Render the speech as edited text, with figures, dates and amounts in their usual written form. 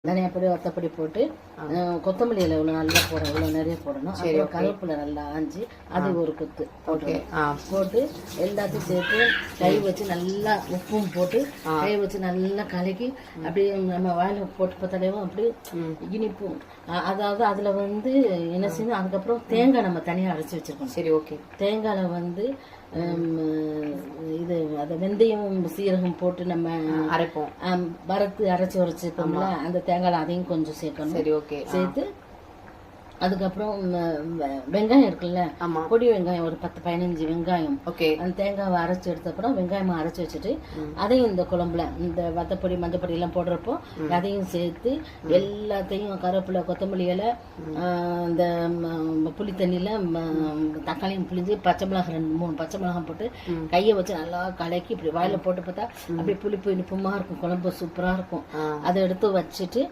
தனியாப்பொடி வத்தப்பொடி போட்டு கொத்தமல்லி இலை இவ்வளோ நல்லா போடணும், இவ்வளோ நிறைய போடணும். அப்புறம் கருவேப்பிலை நல்லா ஆஞ்சி அது ஒரு கொத்து போட்டு எல்லாத்தையும் சேர்த்து கை வச்சு நல்லா உப்பும் போட்டு கை வச்சு நல்லா கலக்கி அப்படியே நம்ம வாயில போட்டு பார்த்தாலேயும் அப்படி இனிப்பும். அதாவது அதில் வந்து என்ன செய்யணும், அதுக்கப்புறம் தேங்காய் நம்ம தனியாக அரைச்சி வச்சிருக்கோம். சரி, ஓகே. தேங்காயில் வந்து இது அதை வெந்தயம் சீரகம் போட்டு நம்ம அரைப்போம், வறுத்து அரைச்சி உரைச்சிருக்கோம்ல, அந்த தேங்காய் அதையும் கொஞ்சம் சேர்க்கணும். சரி, ஓகே. சேர்த்து அதுக்கப்புறம் வெங்காயம் இருக்குல்ல, பொடி வெங்காயம் ஒரு 10-15 வெங்காயம், அந்த தேங்காவை அரைச்சி எடுத்தப்பறம் வெங்காயமா அரைச்சி வச்சுட்டு அதையும் இந்த குழம்புல இந்த வத்தப்பொடி மஞ்சப்பொடி எல்லாம் போடுறப்போ அதையும் சேர்த்து எல்லாத்தையும் கருவேப்பிலை கொத்தமல்லி இலை இந்த புளி தண்ணியில தக்காளியும் புளிஞ்சு பச்சை மிளகாய் 2-3 பச்சை மிளகாய் போட்டு கையை வச்சு நல்லா கலக்கி இப்படி வாயில போட்டு பார்த்தா அப்படி புளிப்பு இனிப்புமா இருக்கும், குழம்பு சூப்பரா இருக்கும். அதை எடுத்து வச்சுட்டு